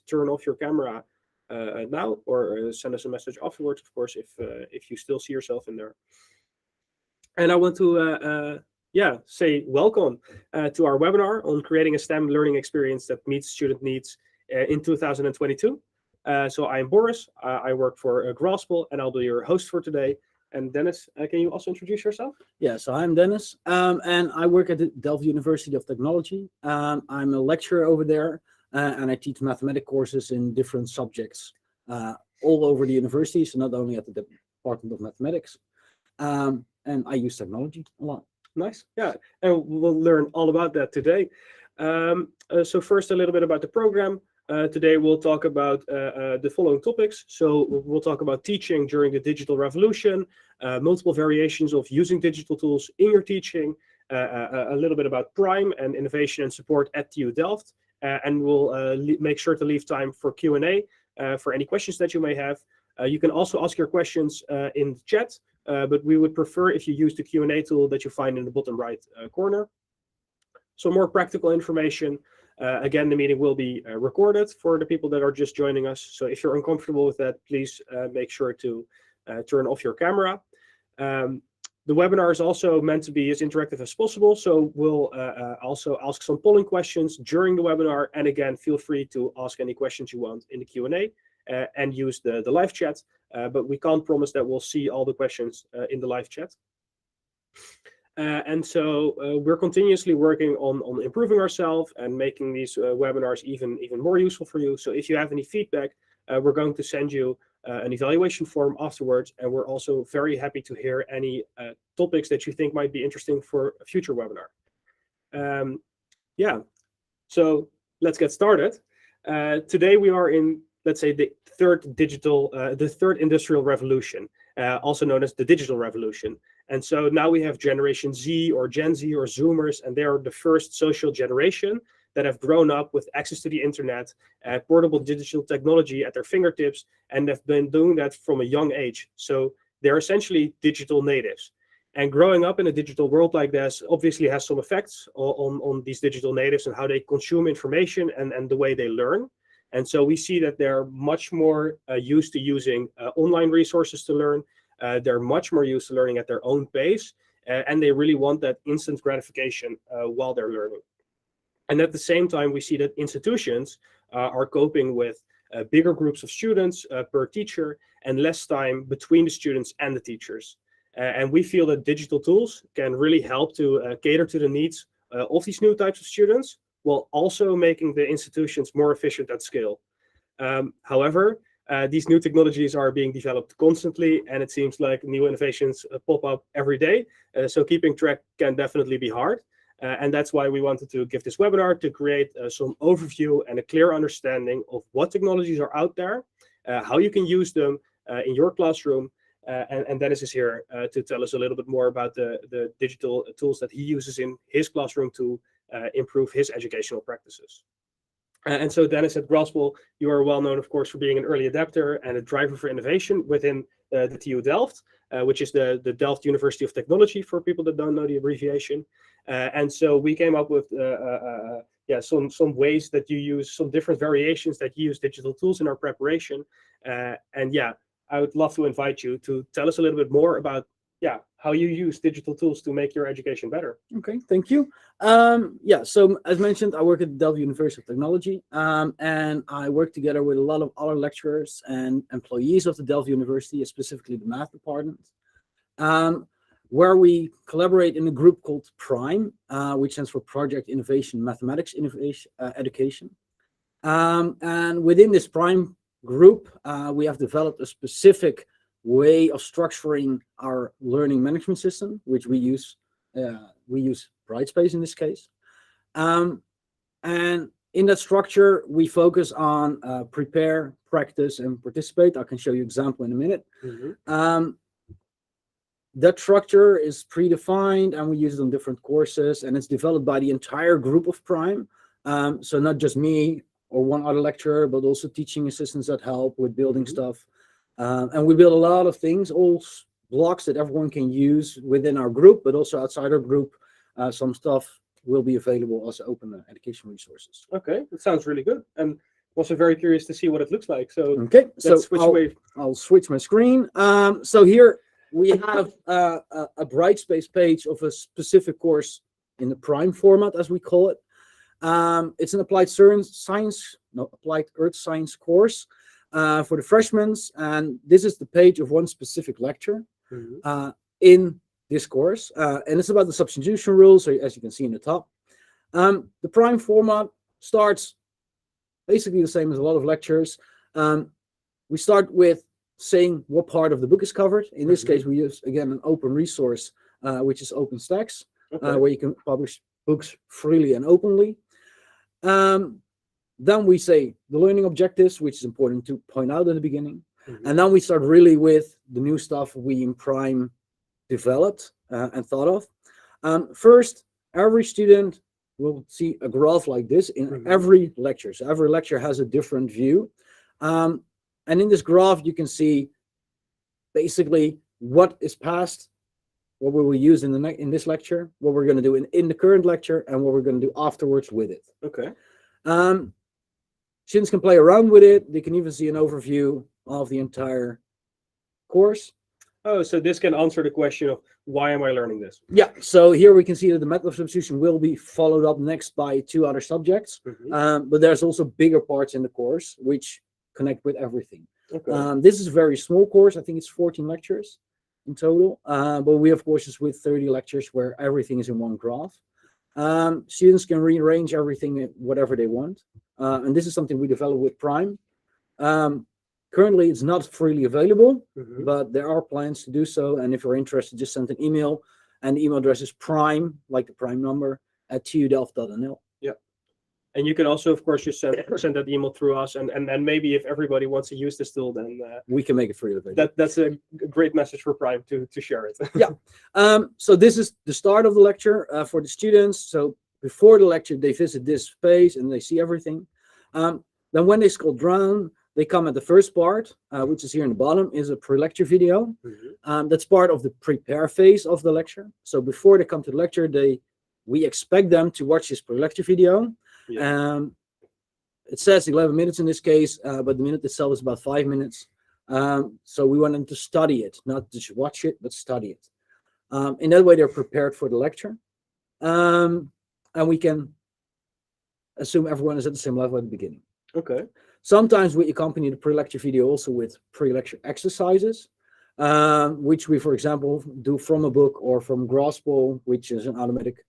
turn off your camera now, or send us a message afterwards, of course, if you still see yourself in there. And I want to say welcome to our webinar on creating a STEM learning experience that meets student needs in 2022. So I'm Boris. I work for Grasple, and I'll be your host for today. And Dennis, can you also introduce yourself? Yeah, so I'm Dennis, and I work at the Delft University of Technology. I'm a lecturer over there, and I teach mathematics courses in different subjects all over the university, so not only at the Department of Mathematics. And I use technology a lot. Nice, yeah, and we'll learn all about that today. So first, a little bit about the program. Today we'll talk about the following topics. So we'll talk about teaching during the digital revolution, multiple variations of using digital tools in your teaching, a little bit about Prime and innovation and support at TU Delft, and we'll make sure to leave time for Q&A for any questions that you may have. You can also ask your questions in the chat, but we would prefer if you use the Q&A tool that you find in the bottom right corner. So more practical information. Again, the meeting will be recorded for the people that are just joining us. So if you're uncomfortable with that, please make sure to turn off your camera. The webinar is also meant to be as interactive as possible. So we'll also ask some polling questions during the webinar. And again, feel free to ask any questions you want in the Q&A and use the live chat. But we can't promise that we'll see all the questions in the live chat. And so we're continuously working on improving ourselves and making these webinars even more useful for you. So if you have any feedback, we're going to send you an evaluation form afterwards. And we're also very happy to hear any topics that you think might be interesting for a future webinar. Yeah, so let's get started. Today we are in, let's say, the third industrial revolution, also known as the digital revolution. And so now we have Generation Z or Gen Z or Zoomers, and they are the first social generation that have grown up with access to the internet, portable digital technology at their fingertips, and have been doing that from a young age. So they're essentially digital natives. And growing up in a digital world like this obviously has some effects on these digital natives and how they consume information and the way they learn. And so we see that they're much more used to using online resources to learn. They're much more used to learning at their own pace, and they really want that instant gratification while they're learning. And at the same time, we see that institutions are coping with bigger groups of students per teacher and less time between the students and the teachers. And we feel that digital tools can really help to cater to the needs of these new types of students, while also making the institutions more efficient at scale. However, these new technologies are being developed constantly, and it seems like new innovations pop up every day. So keeping track can definitely be hard. And that's why we wanted to give this webinar to create some overview and a clear understanding of what technologies are out there, how you can use them in your classroom. And Dennis is here to tell us a little bit more about the digital tools that he uses in his classroom to improve his educational practices. And so, Dennis, at Grasple, you are well known, of course, for being an early adapter and a driver for innovation within the TU Delft, which is the Delft University of Technology, for people that don't know the abbreviation. And so we came up with some ways that you use, some different variations that you use digital tools in our preparation. And yeah, I would love to invite you to tell us a little bit more about how you use digital tools to make your education better. Okay, thank you. So as mentioned, I work at the Delft University of Technology, and I work together with a lot of other lecturers and employees of the Delft University, specifically the math department, where we collaborate in a group called Prime, which stands for Project Innovation Mathematics Innovation Education. And within this Prime group, we have developed a specific way of structuring our learning management system, which we use Brightspace in this case. And in that structure, we focus on prepare, practice, and participate. I can show you an example in a minute. Mm-hmm. That structure is predefined, and we use it on different courses, and it's developed by the entire group of Prime. So not just me or one other lecturer, but also teaching assistants that help with building mm-hmm. stuff. And we build a lot of things, all blocks that everyone can use within our group, but also outside our group. Some stuff will be available as open education resources. Okay, that sounds really good. And Also very curious to see what it looks like. So Okay, so let's switch away. I'll switch my screen. So here we have a Brightspace page of a specific course in the prime format, as we call it. It's an applied earth science course for the freshmen, and this is the page of one specific lecture in this course, and it's about the substitution rules, so as you can see in the top. The prime format starts basically the same as a lot of lectures. We start with saying what part of the book is covered. In this case, we use, again, an open resource, which is OpenStax, where you can publish books freely and openly. Then we say the learning objectives, which is important to point out at the beginning. And then we start really with the new stuff we in Prime developed and thought of. First, every student will see a graph like this in every lecture. So every lecture has a different view. And in this graph, you can see basically what is past, what we will use in this lecture, what we're going to do in the current lecture, and what we're going to do afterwards with it. Okay. Students can play around with it. They can even see an overview of the entire course. Oh, so this can answer the question of why am I learning this? Yeah, so here we can see that the method of substitution will be followed up next by 2 other subjects. But there's also bigger parts in the course which connect with everything. Okay. This is a very small course. I think it's 14 lectures in total. But we have courses with 30 lectures where everything is in one graph. Students can rearrange everything whatever they want. And this is something we develop with Prime. Currently, it's not freely available, but there are plans to do so. And if you're interested, just send an email. And the email address is prime, like the prime number, at tudelft.nl. Yeah. And you can also, of course, just send that email through us. And maybe if everybody wants to use this tool, then we can make it freely available. That's a great message for Prime to share it. Yeah. So this is the start of the lecture for the students. So before the lecture, they visit this page and they see everything. Then when they scroll down, they come at the first part, which is here in the bottom, is a pre-lecture video. That's part of the prepare phase of the lecture. So before they come to the lecture, we expect them to watch this pre-lecture video. Yeah. It says 11 minutes in this case, but the minute itself is about 5 minutes. So we want them to study it, not just watch it, but study it. In that way, they're prepared for the lecture. And we can assume everyone is at the same level at the beginning. Okay. Sometimes we accompany the pre-lecture video also with pre-lecture exercises, which we, for example, do from a book or from Grasple, which is an automatic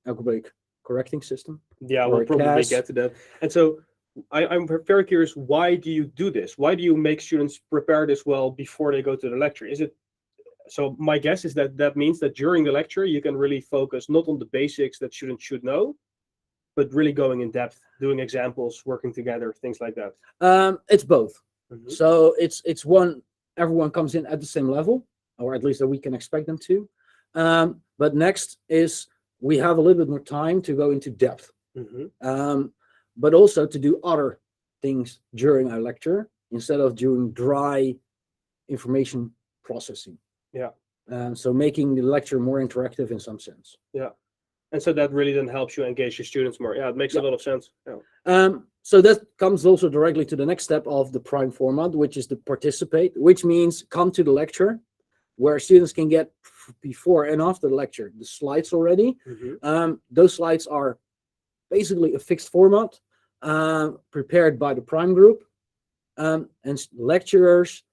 algebraic correcting system. Yeah, we'll probably get to that. And so I'm very curious, why do you do this? Why do you make students prepare this well before they go to the lecture? So my guess is that means that during the lecture, you can really focus not on the basics that students should know, but really going in depth, doing examples, working together, things like that. It's both. So it's one, everyone comes in at the same level, or at least that we can expect them to. But next is we have a little bit more time to go into depth, but also to do other things during our lecture instead of doing dry information processing. Yeah. So making the lecture more interactive in some sense. Yeah. And so that really then helps you engage your students more. Yeah, it makes a lot of sense. Yeah. So that comes also directly to the next step of the Prime format, which is to participate, which means come to the lecture where students can get before and after the lecture the slides already. Those slides are basically a fixed format prepared by the Prime group. And lecturers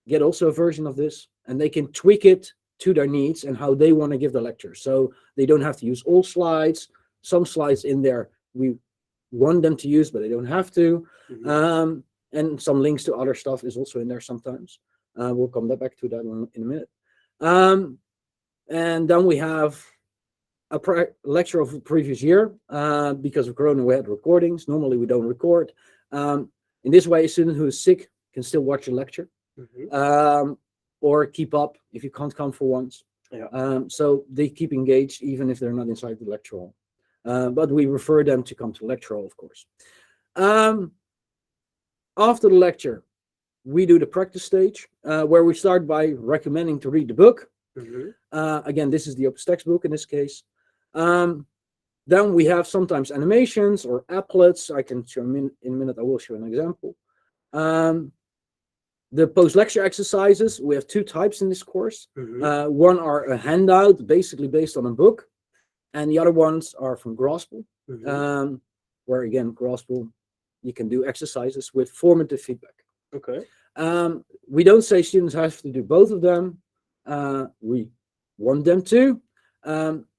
get also a version of this, and they can tweak it to their needs and how they want to give the lecture. So they don't have to use all slides. Some slides in there we want them to use, but they don't have to. And some links to other stuff is also in there sometimes. We'll come back to that in a minute. And then we have a lecture of the previous year. Because of Corona, we had recordings. Normally we don't record. In this way, a student who is sick can still watch a lecture. Or keep up if you can't come for once. Yeah. So they keep engaged even if they're not inside the lecture hall. But we refer them to come to lecture hall, of course. After the lecture, we do the practice stage, where we start by recommending to read the book. Again, this is the OpenStax book in this case. Then we have sometimes animations or applets. I can show in a minute. I will show an example. The post-lecture exercises, we have two types in this course. One are a handout, basically based on a book, and the other ones are from Grasple, where again, Grasple, you can do exercises with formative feedback. Okay. We don't say students have to do both of them. We want them to,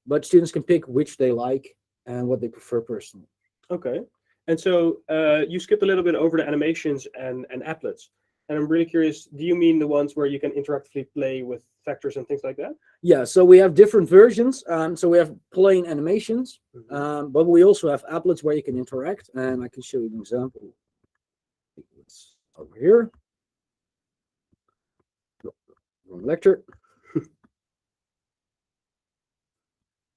but students can pick which they like and what they prefer personally. Okay. And so you skipped a little bit over the animations and applets. And I'm really curious, do you mean the ones where you can interactively play with factors and things like that? Yeah, so we have different versions. So we have plain animations, but we also have applets where you can interact. And I can show you an example. It's over here. Wrong lecture.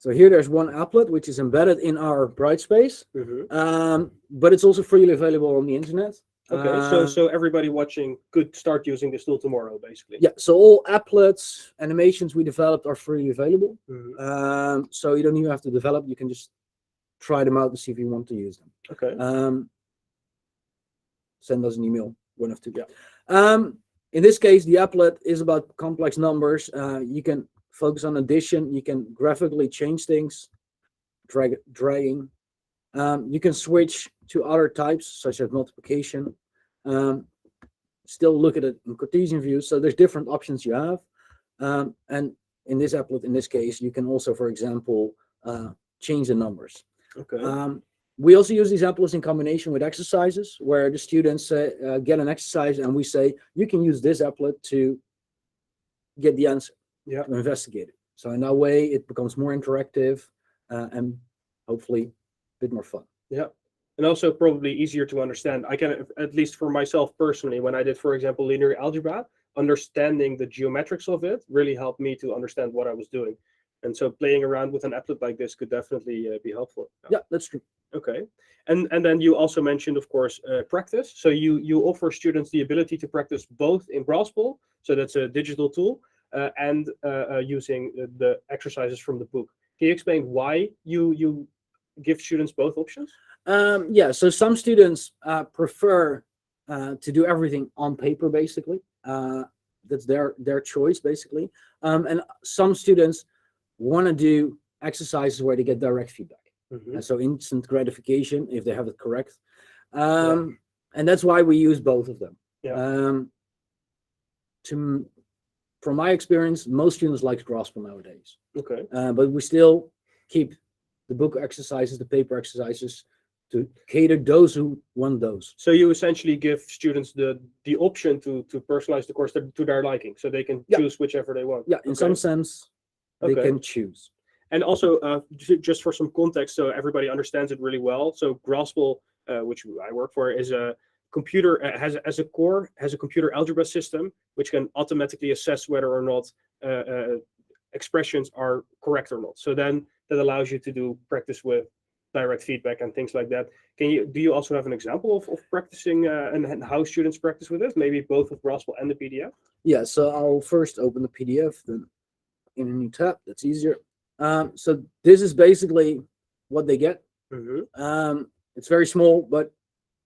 So here there's one applet which is embedded in our Brightspace, but it's also freely available on the internet. Okay, so everybody watching could start using this tool tomorrow, basically. Yeah, so all applets, animations we developed are freely available. So you don't even have to develop, you can just try them out and see if you want to use them. Okay. Send us an email, one of two. Yeah. In this case, the applet is about complex numbers. You can focus on addition, you can graphically change things, dragging. You can switch to other types, such as multiplication. Still look at it in Cartesian view. So there's different options you have. And in this applet, in this case, you can also, for example, change the numbers. Okay. We also use these applets in combination with exercises, where the students get an exercise and we say, you can use this applet to get the answer, to investigate it. So in that way, it becomes more interactive and hopefully a bit more fun. Yeah. And also probably easier to understand. I can, at least for myself personally, when I did, for example, linear algebra, understanding the geometrics of it really helped me to understand what I was doing. And so playing around with an applet like this could definitely be helpful. Yeah, that's true. Okay. And then you also mentioned, of course, practice. So you offer students the ability to practice both in Grasple, so that's a digital tool, and using the exercises from the book. Can you explain why you give students both options? Yeah, so some students prefer to do everything on paper, basically. That's their choice, basically. And some students want to do exercises where they get direct feedback. So instant gratification, if they have it correct. And that's why we use both of them. From my experience, most students like Grasple nowadays. Okay. But we still keep the book exercises, the paper exercises, to cater those who want those. So you essentially give students the option to personalize the course to their liking, so they can choose whichever they want. Yeah, in some sense, they can choose. And also, just for some context, so everybody understands it really well. So Grasple, which I work for, is a computer has a core, has a computer algebra system which can automatically assess whether or not expressions are correct or not. So then that allows you to do practice with direct feedback and things like that. Do you also have an example of practicing and how students practice with it? Maybe both with Grasple and the PDF? Yeah, so I'll first open the PDF, then in a new tab, that's easier. So this is basically what they get. It's very small, but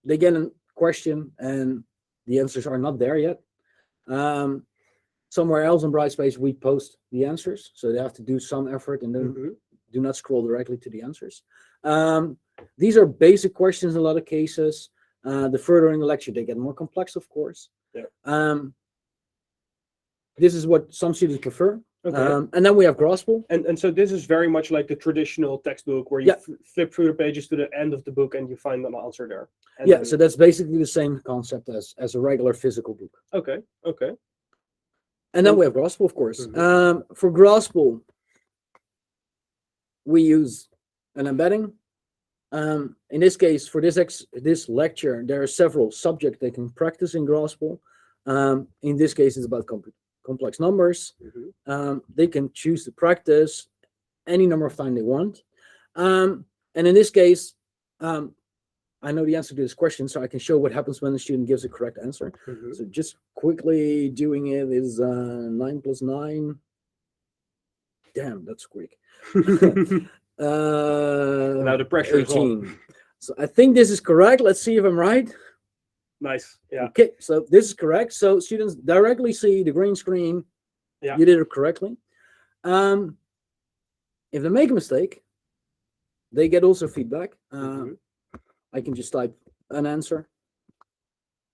they get a question and the answers are not there yet. Somewhere else in Brightspace, we post the answers, so they have to do some effort and then do not scroll directly to the answers. These are basic questions in a lot of cases. The further in the lecture, they get more complex, of course. This is what some students prefer. And then we have Grasple. And so this is very much like the traditional textbook where you flip through the pages to the end of the book and you find an answer there. And so that's basically the same concept as a regular physical book. Okay. And then we have Grasple, of course. For Grasple, we use an embedding. In this case, for this lecture, there are several subjects they can practice in Grasple. In this case, it's about complex numbers. They can choose to practice any number of times they want. And in this case, I know the answer to this question, so I can show what happens when the student gives a correct answer. So just quickly doing it is 9 + 9. Damn, that's quick. Now the pressure is on. 18. So I think this is correct. Let's see if I'm right. Nice. Yeah. Okay, so this is correct. So students directly see the green screen. Yeah. You did it correctly. If they make a mistake, they get also feedback. I can just type an answer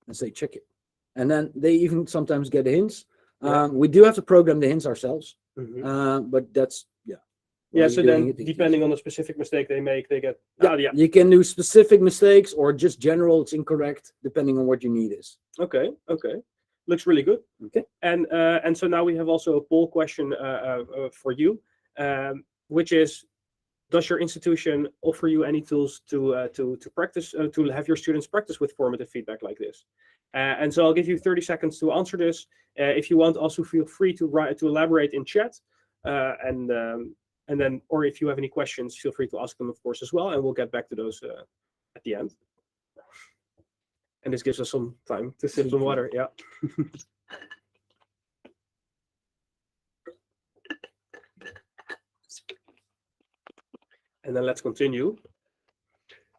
and say check it, and then they even sometimes get hints. We do have to program the hints ourselves, but that's So then, depending on the specific mistake they make, they get. You can do specific mistakes or just general. It's incorrect depending on what your need is. Okay. Looks really good. Okay. And so now we have also a poll question for you, which is: does your institution offer you any tools to practice to have your students practice with formative feedback like this? And so I'll give you 30 seconds to answer this. If you want, also feel free to elaborate in chat, and then, or if you have any questions, feel free to ask them, of course, as well, and we'll get back to those at the end. And this gives us some time to sip some water. Yeah. And then let's continue.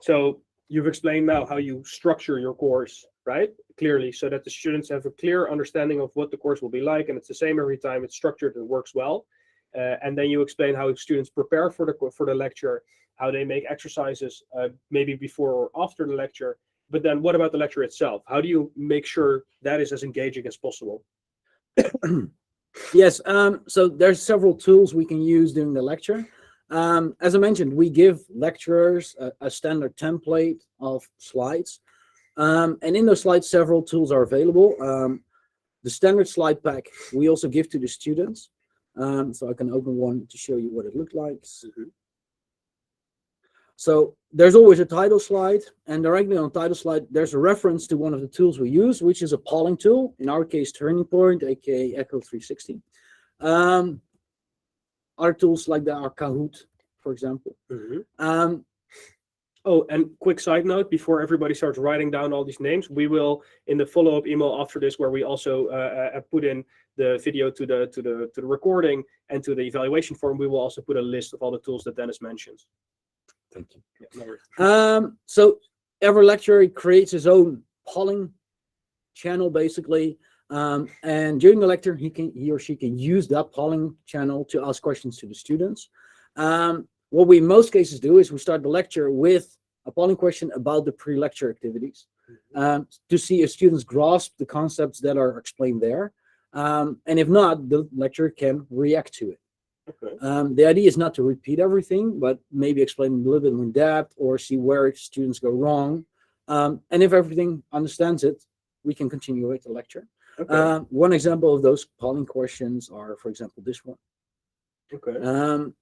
So you've explained now how you structure your course, right? Clearly, so that the students have a clear understanding of what the course will be like, and it's the same every time. It's structured and works well. And then you explain how students prepare for the lecture, how they make exercises, maybe before or after the lecture. But then what about the lecture itself? How do you make sure that is as engaging as possible? Yes, so there's several tools we can use during the lecture. As I mentioned, we give lecturers a standard template of slides. And in those slides, several tools are available. The standard slide pack we also give to the students. So I can open one to show you what it looked like. So there's always a title slide, and directly on the title slide, there's a reference to one of the tools we use, which is a polling tool. In our case, Turning Point, aka Echo 360. Other tools like that are Kahoot, for example. Oh, and quick side note, before everybody starts writing down all these names, we will, in the follow-up email after this, where we also put in the video to the recording and to the evaluation form, we will also put a list of all the tools that Dennis mentions. Thank you. Yeah, no worries. So every lecturer creates his own polling channel, basically. And during the lecture, he or she can use that polling channel to ask questions to the students. What we in most cases do is we start the lecture with a polling question about the pre-lecture activities to see if students grasp the concepts that are explained there. And if not, the lecturer can react to it. Okay. The idea is not to repeat everything, but maybe explain a little bit more in depth or see where students go wrong. And if everything understands it, we can continue with the lecture. Okay. One example of those polling questions are, for example, this one. Okay.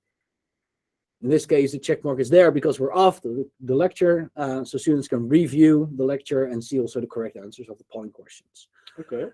In this case, the check mark is there because we're after the lecture, so students can review the lecture and see also the correct answers of the polling questions. Okay.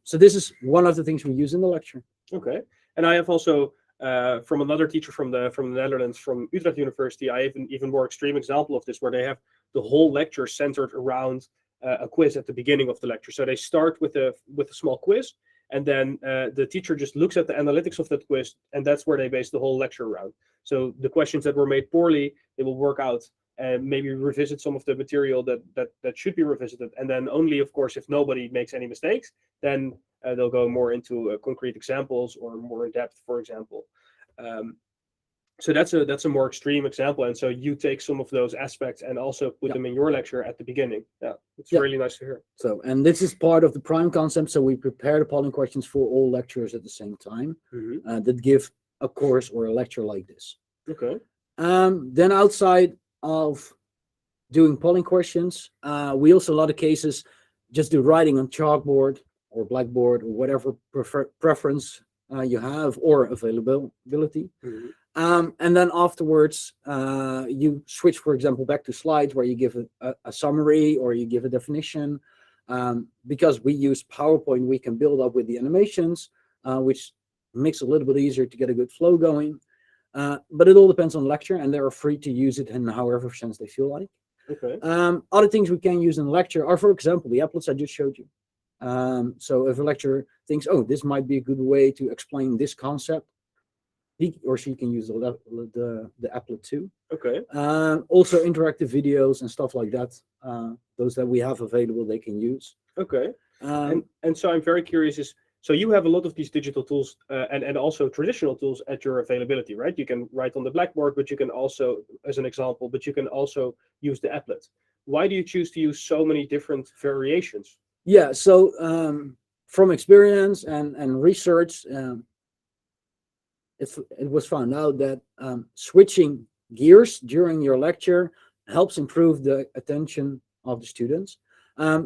So this is one of the things we use in the lecture. Okay. And I have also, from another teacher from the Netherlands, from Utrecht University, I have an even more extreme example of this, where they have the whole lecture centered around a quiz at the beginning of the lecture. So they start with a small quiz, and then the teacher just looks at the analytics of that quiz, and that's where they base the whole lecture around. So the questions that were made poorly, they will work out and maybe revisit some of the material that should be revisited. And then only, of course, if nobody makes any mistakes, then they'll go more into concrete examples or more in depth, for example. So that's a more extreme example. And so you take some of those aspects and also put them in your lecture at the beginning. Yeah, it's really nice to hear. So, and this is part of the prime concept. So we prepare the polling questions for all lecturers at the same time that give a course or a lecture like this. Okay. Then outside of doing polling questions, we also, a lot of cases, just do writing on chalkboard or blackboard or whatever preference you have or availability. And then afterwards, you switch, for example, back to slides where you give a summary or you give a definition. Because we use PowerPoint, we can build up with the animations, which makes it a little bit easier to get a good flow going. But it all depends on the lecture, and they're free to use it in however sense they feel like. Okay. Other things we can use in the lecture are, for example, the applets I just showed you. So if a lecturer thinks, oh, this might be a good way to explain this concept, he or she can use the applet too. Okay. Also interactive videos and stuff like that. Those that we have available, they can use. Okay. Um, And so I'm very curious is, so you have a lot of these digital tools and also traditional tools at your availability, right? You can write on the blackboard, but you can also, as an example, but you can also use the applet. Why do you choose to use so many different variations? yeah, so from experience and research, it was found out that switching gears during your lecture helps improve the attention of the students.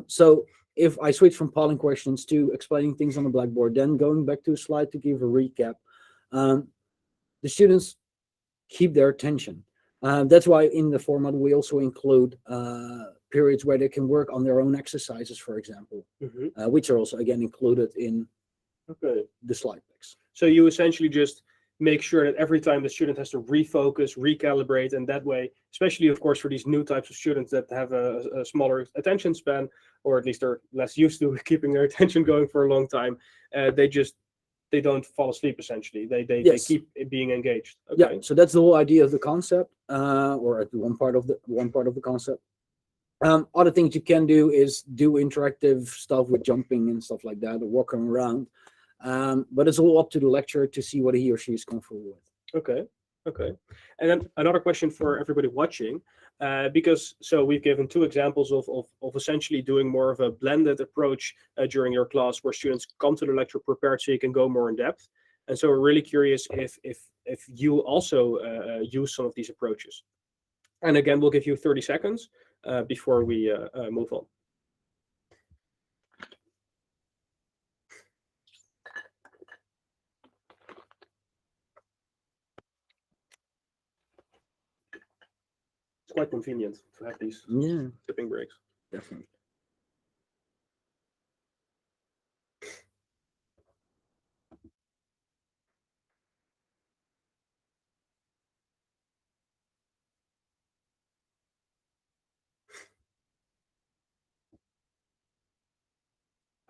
So if I switch from polling questions to explaining things on the blackboard, then going back to a slide to give a recap, the students keep their attention. That's why in the format we also include periods where they can work on their own exercises, for example, which are also again included in the slide decks. So you essentially just make sure that every time the student has to refocus, recalibrate, and that way, especially of course for these new types of students that have a smaller attention span, or at least are less used to keeping their attention going for a long time, they don't fall asleep essentially. They keep being engaged. Okay. Yeah, so that's the whole idea of the concept, or at one part of the concept. Other things you can do is do interactive stuff with jumping and stuff like that, or walking around. But it's all up to the lecturer to see what he or she is comfortable with. Okay. And then another question for everybody watching, because so we've given two examples of essentially doing more of a blended approach during your class, where students come to the lecture prepared so you can go more in depth. And so we're really curious if you also use some of these approaches. And again, we'll give you 30 seconds before we move on. It's quite convenient to have these tipping breaks. Definitely.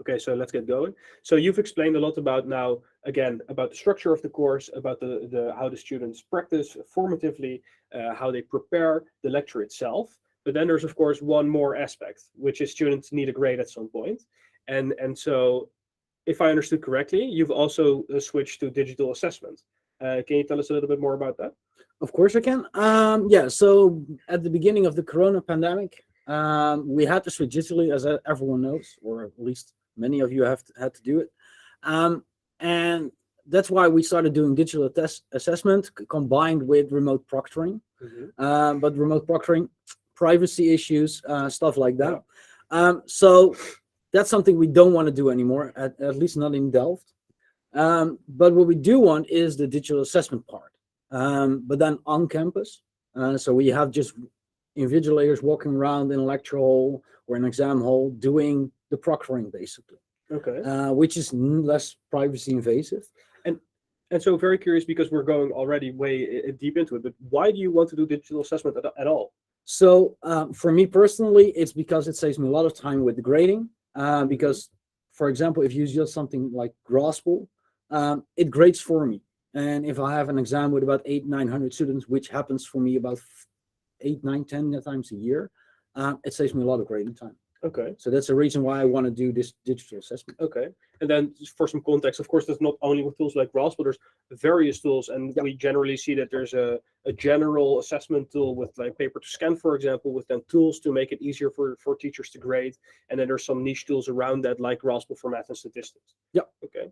Okay, so let's get going. So you've explained a lot about now, again, about the structure of the course, about the how the students practice formatively, how they prepare the lecture itself. But then there's of course one more aspect, which is students need a grade at some point. And so if I understood correctly, you've also switched to digital assessment. Can you tell us a little bit more about that? Of course I can. Yeah, so at the beginning of the Corona pandemic, we had to switch digitally, as everyone knows, or at least many of you had to do it. And that's why we started doing digital assessment combined with remote proctoring. But remote proctoring, privacy issues, stuff like that. So that's something we don't want to do anymore, at least not in Delft. But what we do want is the digital assessment part, but then on campus. So we have just invigilators walking around in a lecture hall or an exam hall doing the proctoring, basically. Okay. Which is less privacy invasive. And so very curious, because we're going already way deep into it, but why do you want to do digital assessment at all? So for me personally, it's because it saves me a lot of time with the grading. Because, for example, if you use something like Grasple, it grades for me. And if I have an exam with about 800-900 students, which happens for me about 8, 9, 10 times a year, it saves me a lot of grading time. Okay. So that's the reason why I want to do this digital assessment. Okay. And then just for some context, of course, that's not only with tools like Grasp, but there's various tools. And we generally see that there's a general assessment tool with like paper to scan, for example, with then tools to make it easier for teachers to grade. And then there's some niche tools around that, like Grasp for math and statistics. Yeah. Okay.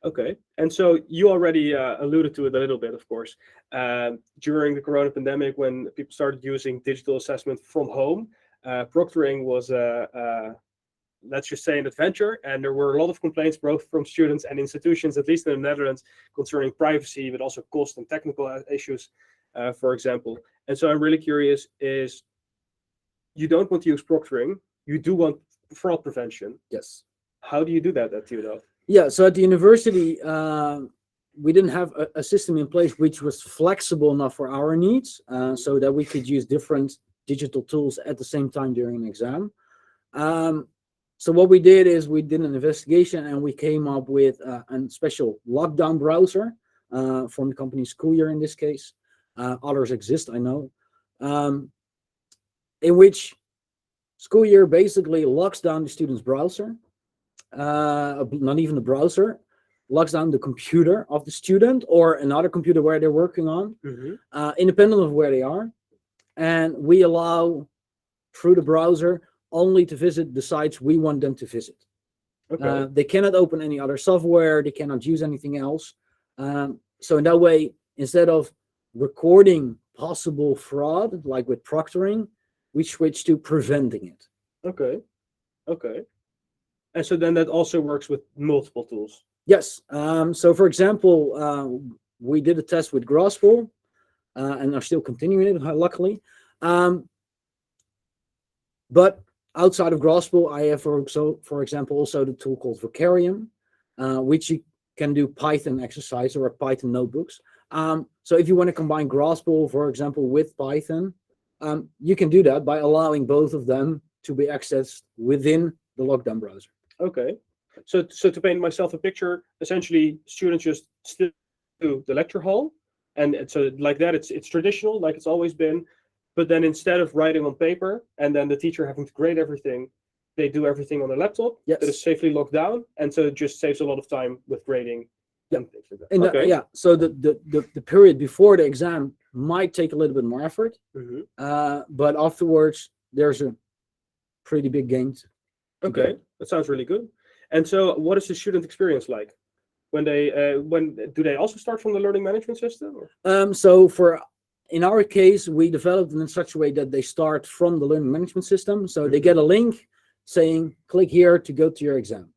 Okay. And so you already alluded to it a little bit, of course. During the Corona pandemic, when people started using digital assessment from home, proctoring was, let's just say, an adventure. And there were a lot of complaints, both from students and institutions, at least in the Netherlands, concerning privacy, but also cost and technical issues, for example. And so I'm really curious is, you don't want to use proctoring, you do want fraud prevention. Yes. How do you do that at TU Delft? Yeah, so at the university, we didn't have a system in place which was flexible enough for our needs, so that we could use different digital tools at the same time during an exam. So what we did is we did an investigation and we came up with a special lockdown browser, from the company School Year in this case. Others exist, I know, in which School Year basically locks down the student's browser, not even the browser, locks down the computer of the student or another computer where they're working on, independent of where they are. And we allow, through the browser, only to visit the sites we want them to visit. Okay. They cannot open any other software. They cannot use anything else. So in that way, instead of recording possible fraud, like with proctoring, we switch to preventing it. Okay. Okay. And so then that also works with multiple tools. Yes. So for example, we did a test with Grasple and are still continuing it, luckily. But outside of Grasple, I have, for example, also the tool called Vocarium, which you can do Python exercise or Python notebooks. So if you want to combine Grasple, for example, with Python, you can do that by allowing both of them to be accessed within the lockdown browser. Okay. So to paint myself a picture, essentially students just still do the lecture hall, and so like that, it's traditional, like it's always been. But then instead of writing on paper and then the teacher having to grade everything, they do everything on a laptop that is safely locked down, and so it just saves a lot of time with grading and things like that. Okay. Yeah. So the period before the exam might take a little bit more effort, but afterwards there's a pretty big gain. Okay, that sounds really good. And so, what is the student experience like when do they also start from the learning management system? Or? So in our case, we developed it in such a way that they start from the learning management system. So they get a link saying, click here to go to your exam.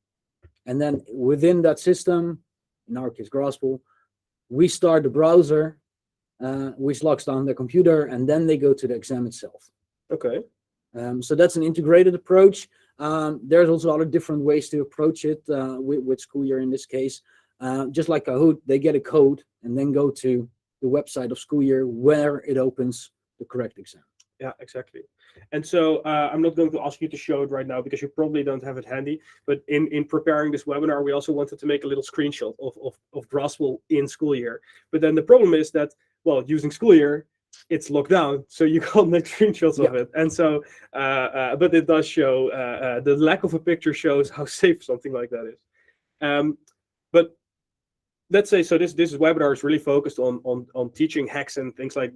And then within that system, in our case, Grasple, we start the browser, which locks down their computer, and then they go to the exam itself. Okay. So that's an integrated approach. There's also other different ways to approach it with School Year in this case. Just like Kahoot, they get a code and then go to the website of School Year where it opens the correct exam. Yeah, exactly. And so I'm not going to ask you to show it right now because you probably don't have it handy. But in preparing this webinar, we also wanted to make a little screenshot of Grasple in School Year. But then the problem is that, well, using School Year, it's locked down, so you can't make screenshots of it. And so, but it does show, the lack of a picture shows how safe something like that is. But let's say, so this webinar is really focused on teaching hacks and things like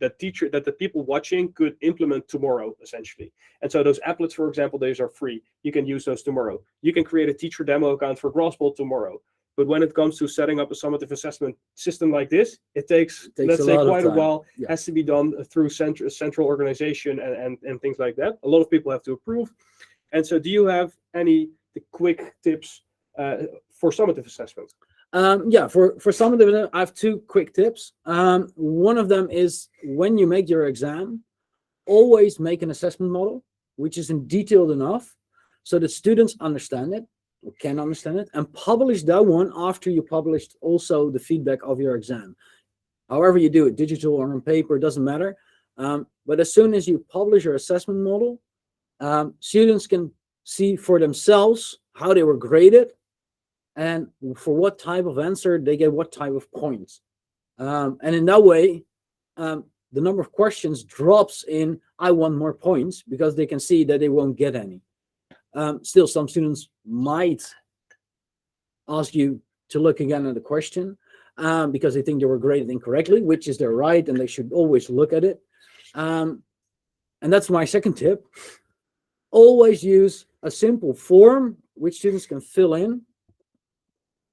that the people watching could implement tomorrow, essentially. And so those applets, for example, those are free. You can use those tomorrow. You can create a teacher demo account for Grasple tomorrow. But when it comes to setting up a summative assessment system like this, it takes let's say, quite a while. Yeah. Has to be done through central organization and things like that. A lot of people have to approve. And so do you have any quick tips for summative assessment? Yeah, for summative, I have two quick tips. One of them is when you make your exam, always make an assessment model, which is detailed enough so that students understand it, or can understand it, and publish that one after you published also the feedback of your exam. However you do it, digital or on paper, doesn't matter. But as soon as you publish your assessment model, students can see for themselves how they were graded and for what type of answer they get what type of points. And in that way, the number of questions drops in I want more points because they can see that they won't get any. Still, some students might ask you to look again at the question because they think they were graded incorrectly, which is their right, and they should always look at it. And that's my second tip. Always use a simple form which students can fill in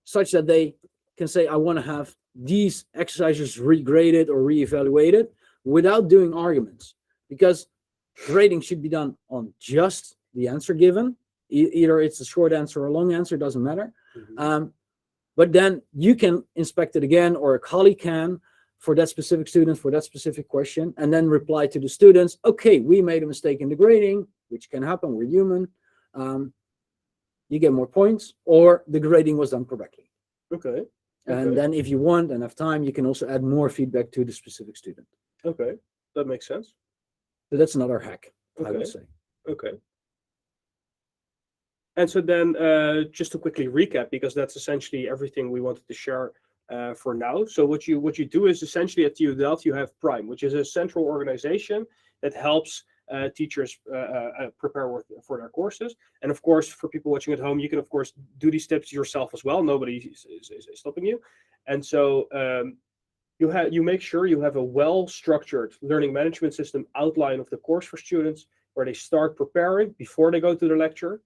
such that they can say, I want to have these exercises regraded or reevaluated without doing arguments, because grading should be done on just the answer given. Either it's a short answer or a long answer, doesn't matter. But then you can inspect it again, or a colleague can, for that specific student, for that specific question, and then reply to the students, okay, we made a mistake in the grading, which can happen, we're human. You get more points, or the grading was done correctly. Okay. And then if you want and have time, you can also add more feedback to the specific student. Okay, that makes sense. So that's another hack, I would say. Okay. And so then just to quickly recap, because that's essentially everything we wanted to share for now. So what you do is essentially at TU Delft you have Prime, which is a central organization that helps teachers prepare for their courses. And of course, for people watching at home, you can of course do these steps yourself as well. Nobody is stopping you. And so you make sure you have a well-structured learning management system outline of the course for students, where they start preparing before they go to the lecture.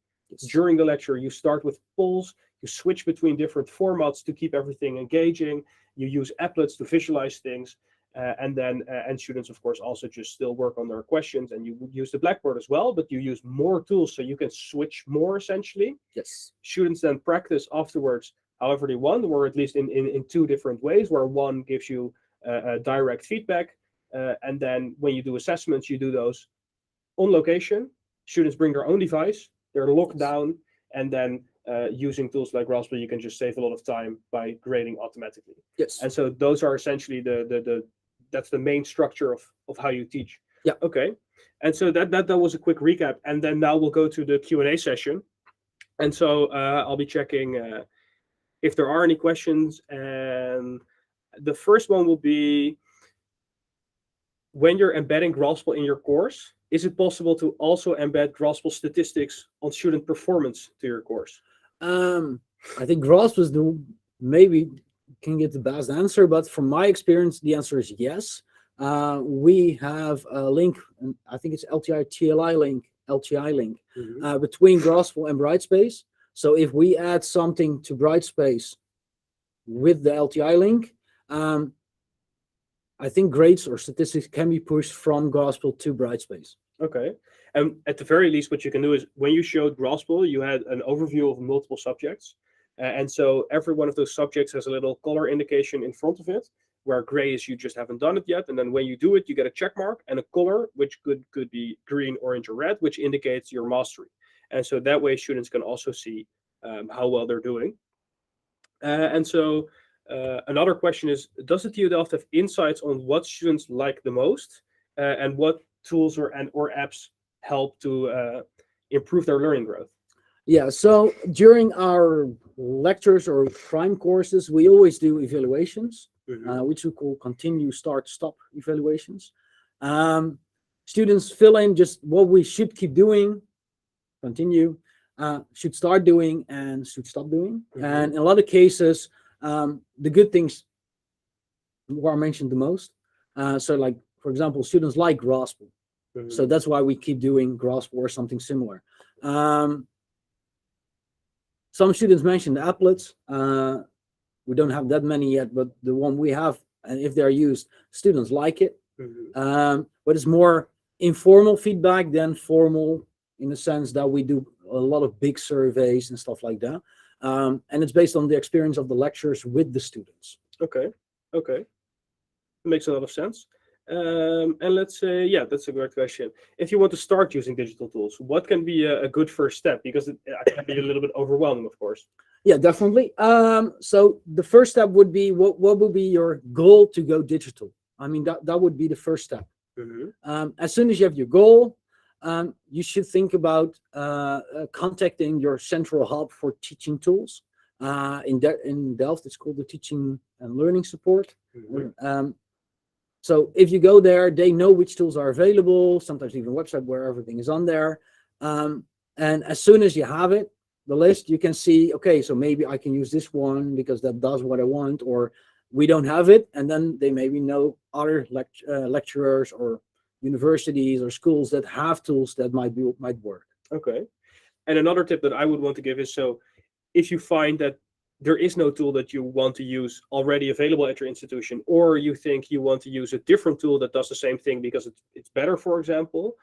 During the lecture, you start with polls. You switch between different formats to keep everything engaging. You use applets to visualize things. And students, of course, also just still work on their questions, and you use the Blackboard as well, but you use more tools so you can switch more essentially. Yes. Students then practice afterwards however they want, or at least in two different ways, where one gives you direct feedback, and then when you do assessments, you do those on location. Students bring their own device, they're locked down, and then using tools like Grasple, you can just save a lot of time by grading automatically. Yes. And so those are essentially that's the main structure of how you teach. Yeah. Okay. And so that was a quick recap. And then now we'll go to the Q&A session. And so I'll be checking if there are any questions. And the first one will be, when you're embedding Grasple in your course, is it possible to also embed Grasple statistics on student performance to your course? I think Grasp is maybe can get the best answer, but from my experience, the answer is yes. We have a link, and I think it's LTI link, between Grasple and Brightspace. So if we add something to Brightspace with the LTI link, I think grades or statistics can be pushed from Grasple to Brightspace. Okay. And at the very least, what you can do is, when you showed Grasple, you had an overview of multiple subjects. And so every one of those subjects has a little color indication in front of it, where gray is you just haven't done it yet. And then when you do it, you get a check mark and a color, which could be green, orange, or red, which indicates your mastery. And so that way students can also see how well they're doing. And so another question is, does the TU Delft have insights on what students like the most, and what tools or apps help to improve their learning growth? Yeah, so during our lectures or prime courses, we always do evaluations, which we call continue, start, stop evaluations. Students fill in just what we should keep doing, continue, should start doing, and should stop doing. And in a lot of cases, the good things are mentioned the most. So like, for example, students like Grasple. So that's why we keep doing Grasple or something similar. Some students mentioned applets. We don't have that many yet, but the one we have, and if they're used, students like it. But it's more informal feedback than formal, in the sense that we do a lot of big surveys and stuff like that. And it's based on the experience of the lecturers with the students. Okay. Makes a lot of sense. And let's say, yeah, that's a great question. If you want to start using digital tools, what can be a good first step? Because it can be a little bit overwhelming, of course. Yeah, definitely. So the first step would be, what would be your goal to go digital? I mean, that would be the first step. As soon as you have your goal, you should think about contacting your central hub for teaching tools. In Delft, it's called the Teaching and Learning Support. So if you go there, they know which tools are available, sometimes even a website where everything is on there. And as soon as you have it, the list, you can see, okay, so maybe I can use this one because that does what I want, or we don't have it. And then they maybe know other lecturers or universities or schools that have tools that might work. Okay. And another tip that I would want to give is, so if you find that there is no tool that you want to use already available at your institution, or you think you want to use a different tool that does the same thing because it's better, for example,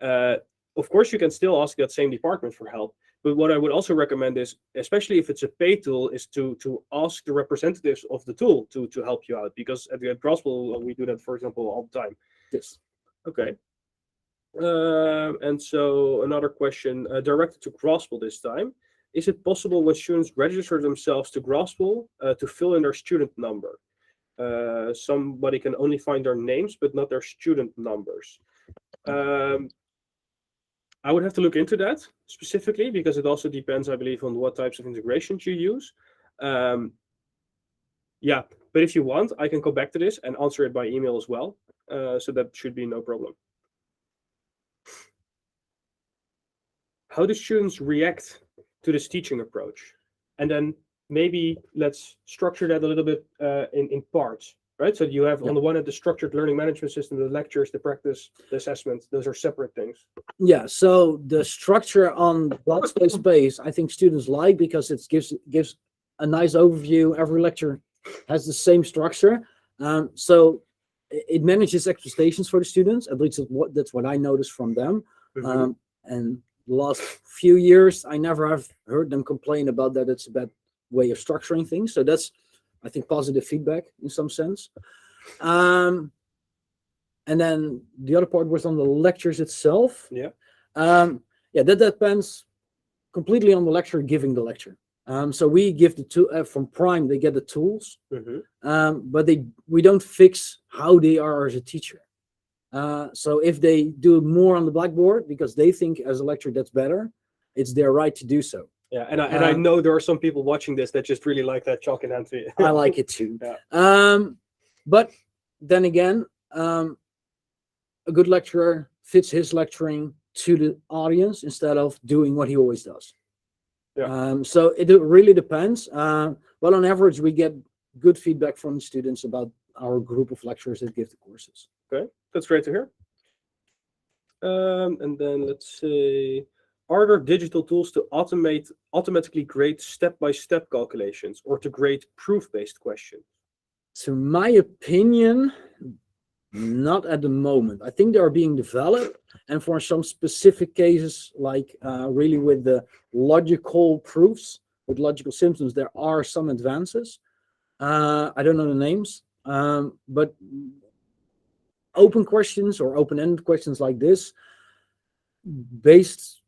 of course you can still ask that same department for help. But what I would also recommend is, especially if it's a paid tool, is to ask the representatives of the tool to help you out, because at Grasple we do that, for example, all the time. Yes. Okay. And so another question directed to Grasple this time. Is it possible when students register themselves to Grasple to fill in their student number? Somebody can only find their names, but not their student numbers. I would have to look into that specifically, because it also depends, I believe, on what types of integrations you use. Yeah, but if you want, I can come back to this and answer it by email as well. So that should be no problem. How do students react to this teaching approach? And then maybe let's structure that a little bit in parts, right? So you have on the one hand the structured learning management system, the lectures, the practice, the assessment. Those are separate things. Yeah, so the structure on Grasple space, I think students like because it gives a nice overview. Every lecture has the same structure, so it manages expectations for the students. At least that's what I noticed from them. Mhm. And the last few years, I never have heard them complain about that. It's a bad way of structuring things. So that's, I think, positive feedback in some sense. And then the other part was on the lectures itself. Yeah. Yeah, that depends completely on the lecturer giving the lecture. So we give the tool from Prime, they get the tools, but we don't fix how they are as a teacher. So if they do more on the blackboard because they think as a lecturer that's better, it's their right to do so. Yeah, and I know there are some people watching this that just really like that chalk in hand. I like it too. Yeah. But then again, a good lecturer fits his lecturing to the audience instead of doing what he always does. Yeah. So it really depends. But on average, we get good feedback from the students about our group of lecturers that give the courses. Okay, that's great to hear. And then let's say, are there digital tools to automatically grade step-by-step calculations or to grade proof-based questions? To my opinion, not at the moment. I think they are being developed, and for some specific cases, like really with the logical proofs, with logical symptoms, there are some advances. I don't know the names, but open questions or open-ended questions like this, based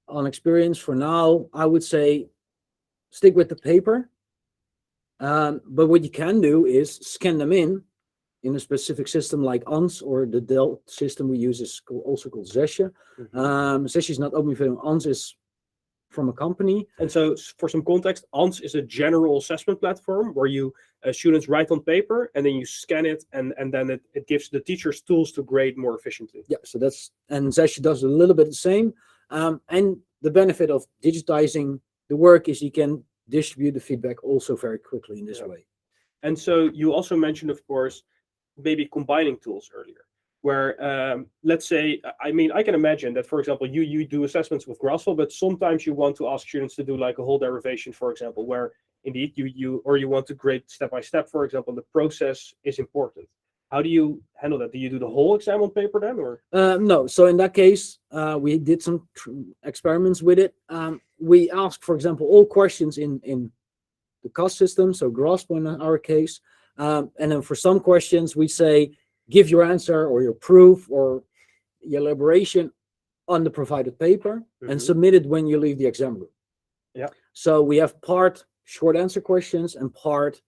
on experience for now, I would say stick with the paper. But what you can do is scan them in a specific system like ANS, or the Delft system we use is also called Zesje. Zesje is not open, ANS is from a company. And so for some context, ANS is a general assessment platform where you students write on paper and then you scan it, and then it gives the teachers tools to grade more efficiently. Yeah, so that's, and Zesje does a little bit the same. And the benefit of digitizing the work is you can distribute the feedback also very quickly in this way. And so you also mentioned, of course, maybe combining tools earlier, where let's say, I mean, I can imagine that, for example, you do assessments with Grasple, but sometimes you want to ask students to do like a whole derivation, for example, where indeed you want to grade step by step, for example, the process is important. How do you handle that? Do you do the whole exam on paper then, or? No. So in that case, we did some experiments with it. We asked, for example, all questions in the cost system, so Grasple in our case. And then for some questions, we say, give your answer or your proof or your elaboration on the provided paper and submit it when you leave the exam room. Yeah. So we have part short answer questions and part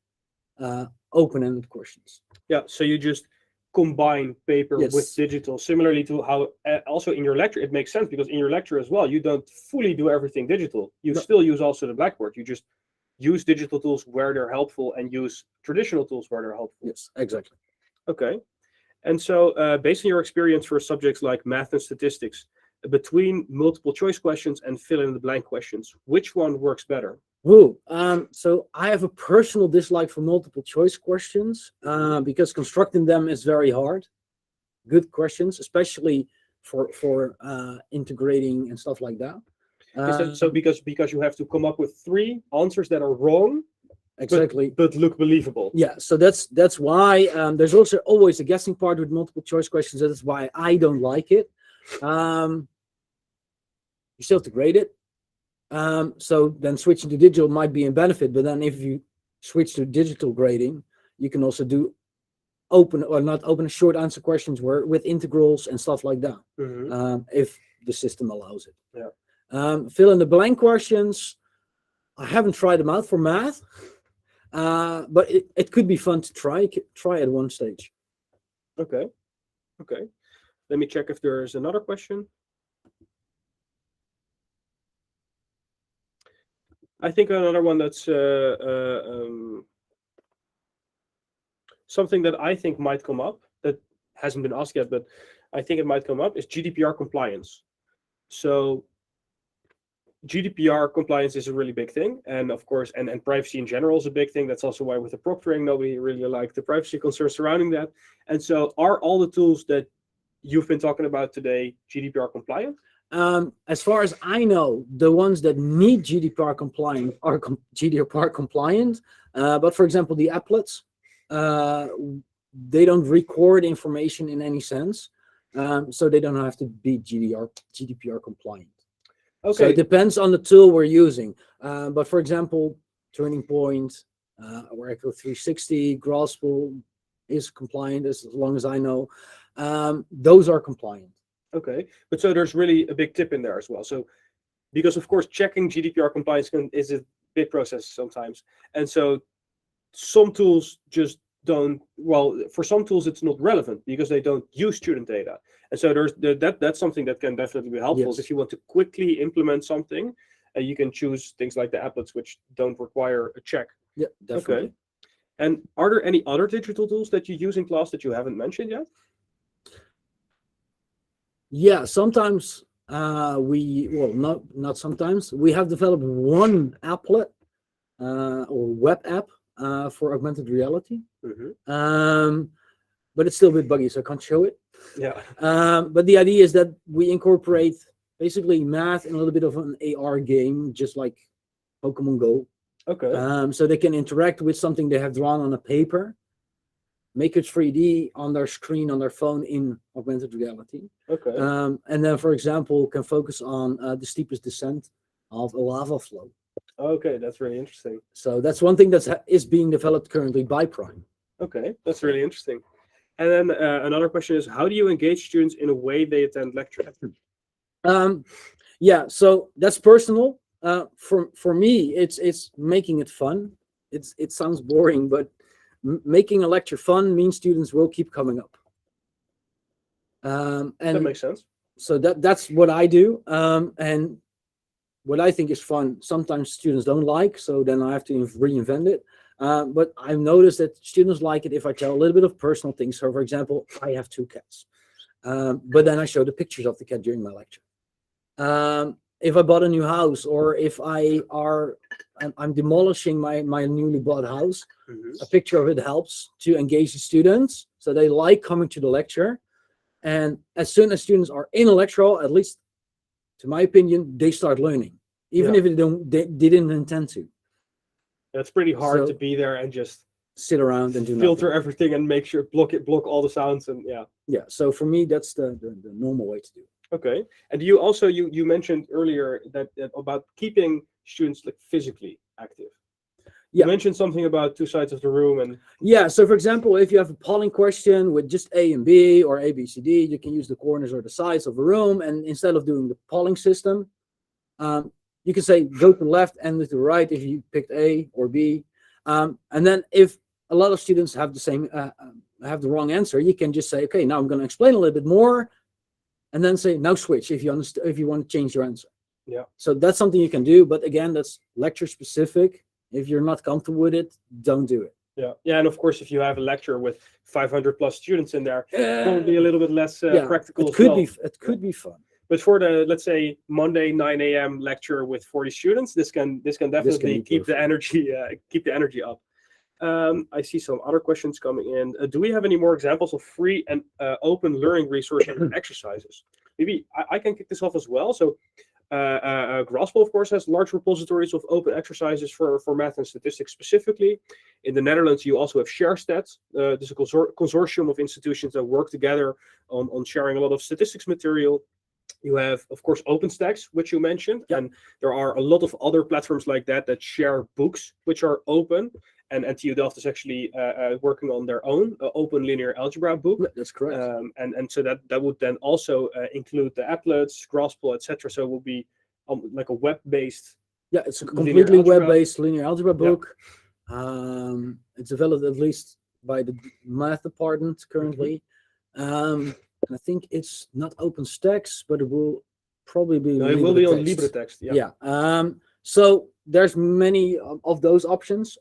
open-ended questions. Yeah, so you just combine paper with digital, similarly to how also in your lecture, it makes sense because in your lecture as well, you don't fully do everything digital. You still use also the blackboard. You just use digital tools where they're helpful and use traditional tools where they're helpful. Yes, exactly. Okay. And so based on your experience for subjects like math and statistics, between multiple choice questions and fill in the blank questions, which one works better? Ooh, so I have a personal dislike for multiple choice questions because constructing them is very hard. Good questions, especially for integrating and stuff like that. So because you have to come up with 3 answers that are wrong, exactly, but look believable. Yeah, so that's why there's also always a guessing part with multiple choice questions. That's why I don't like it. You still have to grade it. So then switching to digital might be a benefit, but then if you switch to digital grading, you can also do open or not open short answer questions with integrals and stuff like that, if the system allows it. Yeah. Fill in the blank questions. I haven't tried them out for math, but it could be fun to try at one stage. Okay. Let me check if there's another question. I think another one that's something that I think might come up that hasn't been asked yet, but I think it might come up is GDPR compliance. So GDPR compliance is a really big thing, and of course, and privacy in general is a big thing. That's also why with the proctoring, nobody really liked the privacy concerns surrounding that. And so, are all the tools that you've been talking about today GDPR compliant? As far as I know, the ones that need GDPR compliant are GDPR compliant. But for example, the applets, they don't record information in any sense, so they don't have to be GDPR compliant. Okay. So it depends on the tool we're using. But for example, Turning Point, or Echo 360, Grasple is compliant as long as I know. Those are compliant. Okay, but so there's really a big tip in there as well. So, because of course checking GDPR compliance is a big process sometimes, and so some tools just don't. Well, for some tools it's not relevant because they don't use student data, and so that's something that can definitely be helpful. Yes. If you want to quickly implement something, you can choose things like the applets, which don't require a check. Yeah, definitely. Okay. And are there any other digital tools that you use in class that you haven't mentioned yet? Yeah, sometimes not sometimes. We have developed one applet or web app for augmented reality. But it's still a bit buggy, so I can't show it. Yeah. But the idea is that we incorporate basically math and a little bit of an AR game, just like Pokemon Go. Okay. So they can interact with something they have drawn on a paper, make it 3D on their screen on their phone in augmented reality. Okay. And then, for example, can focus on the steepest descent of a lava flow. Okay, that's really interesting. So that's one thing that is being developed currently by Prime. Okay, that's really interesting. And then another question is, how do you engage students in a way they attend lecture? Yeah, so that's personal. For me, it's making it fun. It sounds boring, but making a lecture fun means students will keep coming up. And that makes sense. So that's what I do. And what I think is fun, sometimes students don't like, so then I have to reinvent it. But I've noticed that students like it if I tell a little bit of personal things. So, for example, I have 2 cats, but then I show the pictures of the cat during my lecture. If I bought a new house, or if I'm demolishing my newly bought house, a picture of it helps to engage the students, so they like coming to the lecture. And as soon as students are in a lecture hall, at least to my opinion, they start learning, even if they didn't intend to. It's pretty hard to be there and just sit around and do filter nothing. Everything and make sure block all the sounds, and yeah. So for me, that's the normal way to do it. Okay. And you also you mentioned earlier that about keeping students like physically active. You mentioned something about 2 sides of the room, and so for example, if you have a polling question with just A and B or A, B, C, D, you can use the corners or the sides of a room, and instead of doing the polling system, you can say go to the left and to the right if you picked A or B, and then if a lot of students have the same have the wrong answer, you can just say, okay, now I'm going to explain a little bit more, and then say now switch if you want to change your answer. Yeah. So that's something you can do, but again, that's lecture specific. If you're not comfortable with it, don't do it. Yeah, and of course, if you have a lecture with 500 plus students in there, probably a little bit less practical. It could be fun. But for the, let's say, Monday 9 a.m. lecture with 40 students, this can definitely keep the energy up. I see some other questions coming in. Do we have any more examples of free and open learning resources and exercises? Maybe I can kick this off as well. So Grasple, of course, has large repositories of open exercises for math and statistics specifically. In the Netherlands, you also have ShareStat. This is a consortium of institutions that work together on sharing a lot of statistics material. You have, of course, OpenStax, which you mentioned, and there are a lot of other platforms like that share books which are open. And TU Delft is actually working on their own open linear algebra book. That's correct. And so that would then also include the applets, Grasple, etc. So it will be like a web-based. Yeah, it's a completely web-based linear algebra book. It's developed at least by the math department currently. And I think it's not OpenStax, but it will probably be. No, it will be on LibreText. Yeah. So there's many of those options.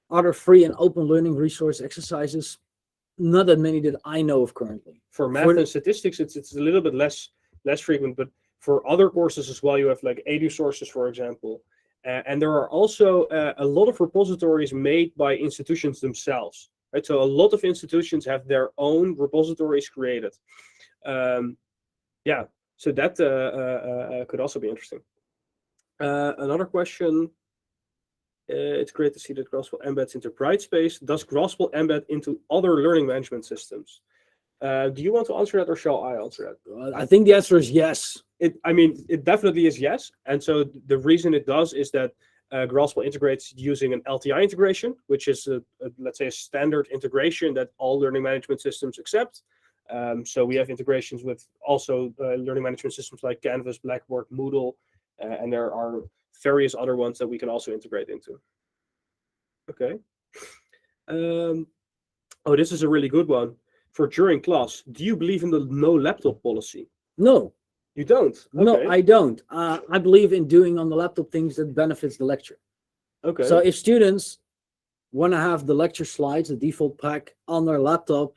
other free and open learning resource exercises, not that many that I know of currently. For math and statistics, it's a little bit less frequent, but for other courses as well, you have like edu sources, for example. And there are also a lot of repositories made by institutions themselves, right? So a lot of institutions have their own repositories created. Yeah, so that could also be interesting. Another question. It's great to see that Grasple embeds into Brightspace. Does Grasple embed into other learning management systems? Do you want to answer that, or shall I answer that? I think the answer is yes. It definitely is yes. And so the reason it does is that Grasple integrates using an LTI integration, which is let's say a standard integration that all learning management systems accept. So we have integrations with also learning management systems like Canvas, Blackboard, Moodle, and there are various other ones that we can also integrate into. Okay. Oh, this is a really good one. For during class, do you believe in the no laptop policy? No. You don't? Okay. No, I don't. I believe in doing on the laptop things that benefits the lecture. Okay. So if students want to have the lecture slides, the default pack on their laptop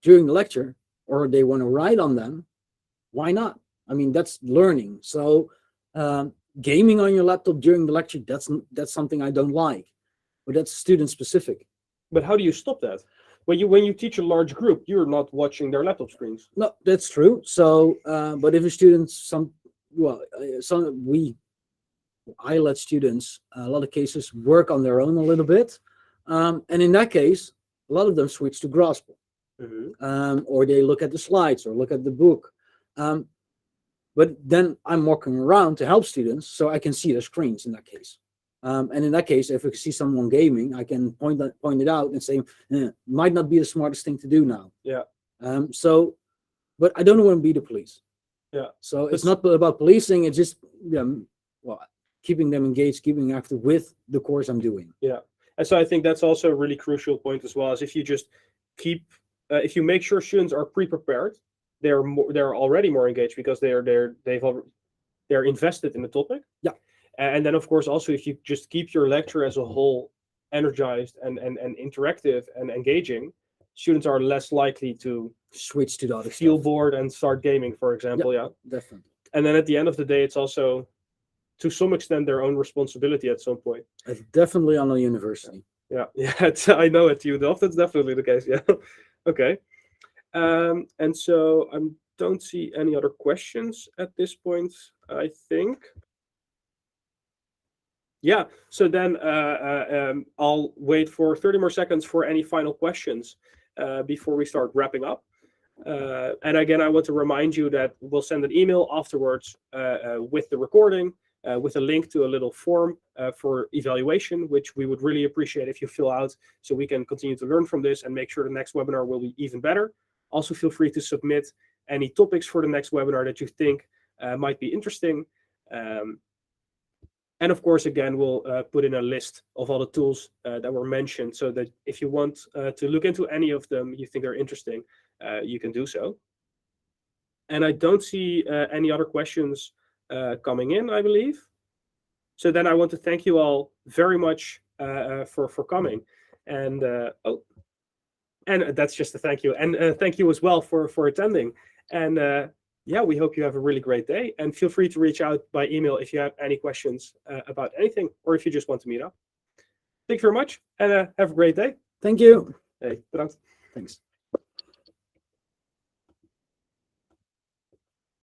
during the lecture, or they want to write on them, why not? I mean, that's learning. So gaming on your laptop during the lecture, that's something I don't like. But that's student specific. But how do you stop that? When you teach a large group, you're not watching their laptop screens. No, that's true. So, but if a student, I let students, a lot of cases, work on their own a little bit. And in that case, a lot of them switch to Grasple. Mm-hmm. Or they look at the slides or look at the book. But then I'm walking around to help students so I can see their screens in that case. And in that case, if I see someone gaming, I can point it out and say, might not be the smartest thing to do now. Yeah. But I don't want to be the police. Yeah. So it's not about policing. It's just keeping them engaged, keeping active with the course I'm doing. Yeah. And so I think that's also a really crucial point as well, as if you just if you make sure students are pre-prepared, they're already more engaged because they're invested in the topic. Yeah. And then, of course, also if you just keep your lecture as a whole energized and interactive and engaging, students are less likely to switch to the other feel stuff. bored and start gaming, for example. Yeah, definitely. And then at the end of the day, it's also to some extent their own responsibility at some point. It's definitely on a university. Yeah. I know at TU Delft that's definitely the case. Yeah. Okay. And so I don't see any other questions at this point, I think. Yeah, so then I'll wait for 30 more seconds for any final questions before we start wrapping up. And again, I want to remind you that we'll send an email afterwards with the recording, with a link to a little form for evaluation, which we would really appreciate if you fill out so we can continue to learn from this and make sure the next webinar will be even better. Also, feel free to submit any topics for the next webinar that you think might be interesting. And of course, again, we'll put in a list of all the tools that were mentioned so that if you want to look into any of them you think are interesting, you can do so. And I don't see any other questions coming in, I believe. So then I want to thank you all very much for coming. And and that's just a thank you. And thank you as well for attending. And yeah, we hope you have a really great day, and feel free to reach out by email if you have any questions about anything, or if you just want to meet up. Thank you very much, and have a great day. Thank you. Hey, bedankt. Thanks.